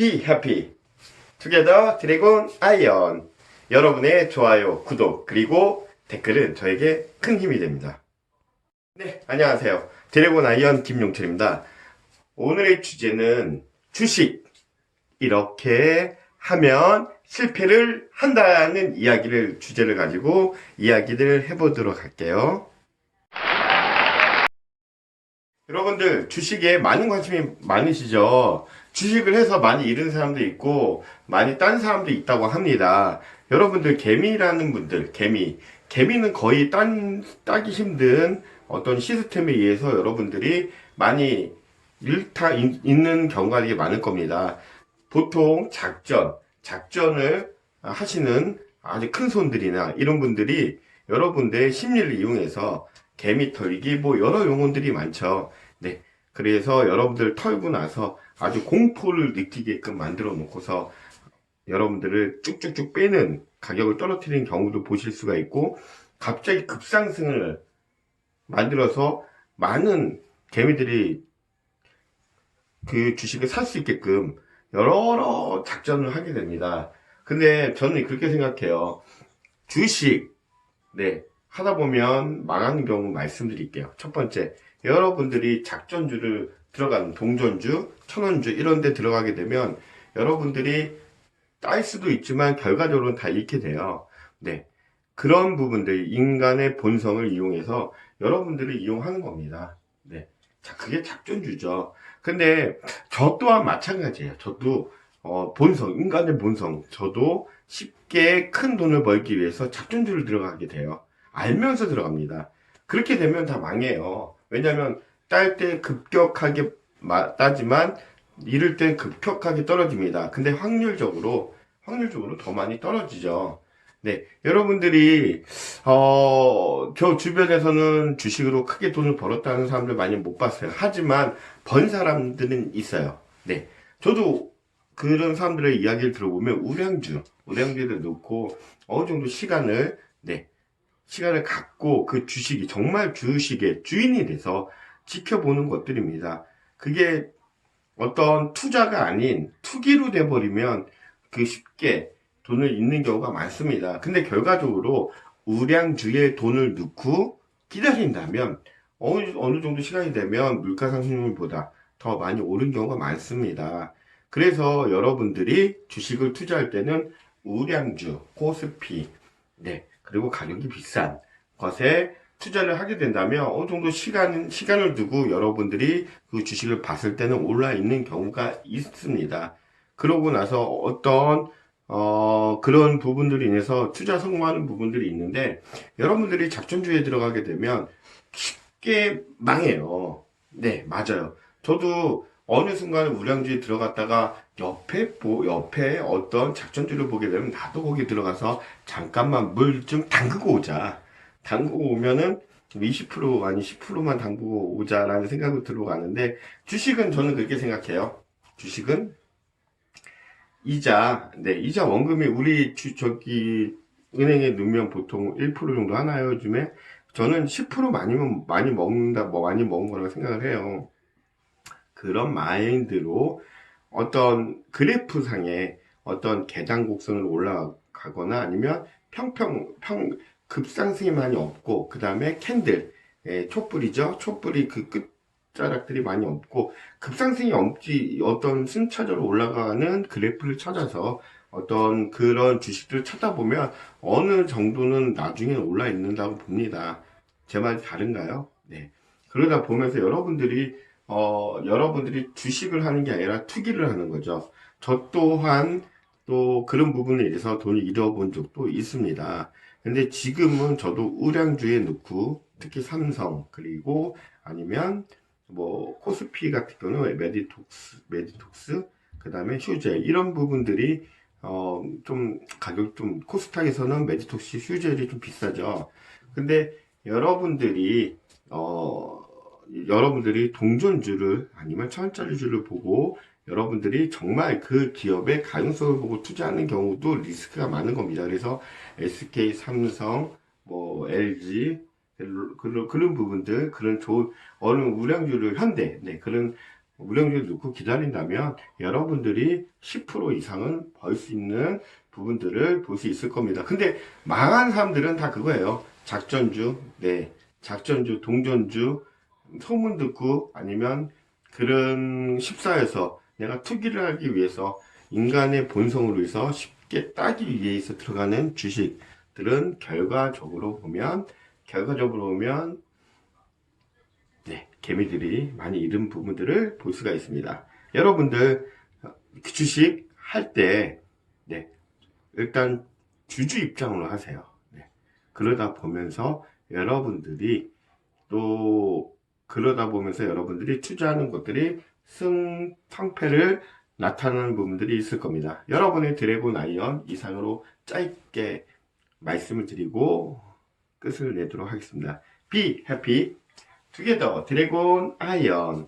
Be happy. 투게더 드래곤 아이언. 여러분의 좋아요, 구독, 그리고 댓글은 저에게 큰 힘이 됩니다. 네, 안녕하세요. 드래곤 아이언 김용철입니다. 오늘의 주제는 주식. 이렇게 하면 실패를 한다는 이야기를 주제를 가지고 이야기를 해보도록 할게요. 여러분들 주식에 많은 관심이 많으시죠? 주식을 해서 많이 잃은 사람도 있고 많이 딴 사람도 있다고 합니다. 여러분들 개미라는 분들, 개미는 거의 따기 힘든 어떤 시스템에 의해서 여러분들이 많이 잃는 경우가 되게 많을 겁니다. 보통 작전을 하시는 아주 큰 손들이나 이런 분들이 여러분들의 심리를 이용해서 개미 털기 뭐 여러 용어들이 많죠. 네. 그래서 여러분들 털고 나서 아주 공포를 느끼게끔 만들어 놓고서 여러분들을 쭉쭉쭉 빼는 가격을 떨어뜨리는 경우도 보실 수가 있고 갑자기 급상승을 만들어서 많은 개미들이 그 주식을 살 수 있게끔 여러 작전을 하게 됩니다. 근데 저는 그렇게 생각해요. 주식, 네. 하다 보면 망하는 경우 말씀드릴게요. 첫 번째, 여러분들이 작전주를 들어가는 동전주, 천원주 이런 데 들어가게 되면 여러분들이 딸 수도 있지만 결과적으로는 다 잃게 돼요. 네. 그런 부분들, 인간의 본성을 이용해서 여러분들을 이용하는 겁니다. 네. 자, 그게 작전주죠. 근데 저 또한 마찬가지예요. 저도 인간의 본성, 저도 쉽게 큰 돈을 벌기 위해서 작전주를 들어가게 돼요. 알면서 들어갑니다. 그렇게 되면 다 망해요. 왜냐면 딸 때 급격하게 따지만 잃을 때 급격하게 떨어집니다. 근데 확률적으로 더 많이 떨어지죠. 네, 여러분들이 저 주변에서는 주식으로 크게 돈을 벌었다는 사람들 많이 못 봤어요. 하지만 번 사람들은 있어요. 네, 저도 그런 사람들의 이야기를 들어보면 우량주를 놓고 어느 정도 시간을 갖고 그 주식이 정말 주식의 주인이 돼서 지켜보는 것들입니다. 그게 어떤 투자가 아닌 투기로 돼버리면 그 쉽게 돈을 잃는 경우가 많습니다. 근데 결과적으로 우량주에 돈을 넣고 기다린다면 어느 정도 시간이 되면 물가 상승률보다 더 많이 오른 경우가 많습니다. 그래서 여러분들이 주식을 투자할 때는 우량주, 코스피, 네, 그리고 가격이 비싼 것에 투자를 하게 된다면 어느 정도 시간을 두고 여러분들이 그 주식을 봤을 때는 올라 있는 경우가 있습니다. 그러고 나서 그런 부분들로 인해서 투자 성공하는 부분들이 있는데 여러분들이 작전주에 들어가게 되면 쉽게 망해요. 네, 맞아요. 저도 어느 순간 우량주에 들어갔다가 옆에 어떤 작전주를 보게 되면 나도 거기 들어가서 잠깐만 물 좀 담그고 오자. 담그고 오면은 20% 아니 10%만 담그고 오자라는 생각으로 들어가는데 주식은 저는 그렇게 생각해요. 주식은 이자 원금이 우리 은행에 넣으면 보통 1% 정도 하나요, 요즘에? 저는 10% 많이면 많이 먹는다, 많이 먹은 거라고 생각을 해요. 그런 마인드로 어떤 그래프상에 어떤 계단 곡선을 올라가거나 아니면 급상승이 많이 없고, 그 다음에 촛불이죠. 촛불이 그 끝자락들이 많이 없고, 급상승이 없지, 어떤 순차적으로 올라가는 그래프를 찾아서 어떤 그런 주식들을 찾아보면 어느 정도는 나중에 올라 있는다고 봅니다. 제 말이 다른가요? 네. 그러다 보면서 여러분들이 주식을 하는 게 아니라 투기를 하는 거죠. 저 또한 또 그런 부분에 대해서 돈을 잃어본 적도 있습니다. 근데 지금은 저도 우량주에 넣고 특히 삼성 그리고 아니면 뭐 코스피 같은 경우는 메디톡스 그 다음에 휴젤 이런 부분들이 좀 가격 좀 코스닥에서는 메디톡스 휴젤이 좀 비싸죠. 근데 여러분들이 동전주를 아니면 천짜리주를 보고 여러분들이 정말 그 기업의 가능성을 보고 투자하는 경우도 리스크가 많은 겁니다. 그래서 SK, 삼성, 뭐 LG 그런 부분들 그런 좋은 어느 우량주를 현대 그런 무령주를 넣고 기다린다면 여러분들이 10% 이상은 벌 수 있는 부분들을 볼 수 있을 겁니다. 근데 망한 사람들은 다 그거예요. 작전주, 네, 작전주, 동전주, 소문 듣고 아니면 그런 십사에서 내가 투기를 하기 위해서 인간의 본성으로 해서 쉽게 따기 위해서 들어가는 주식들은 결과적으로 보면 네, 개미들이 많이 잃은 부분들을 볼 수가 있습니다. 여러분들 그 주식 할 때 네, 일단 주주 입장으로 하세요. 네. 그러다 보면서 여러분들이 투자하는 것들이 승패를 나타나는 부분들이 있을 겁니다. 여러분의 드래곤 아이언 이상으로 짧게 말씀을 드리고 끝을 내도록 하겠습니다. Be happy together 드래곤 아이언.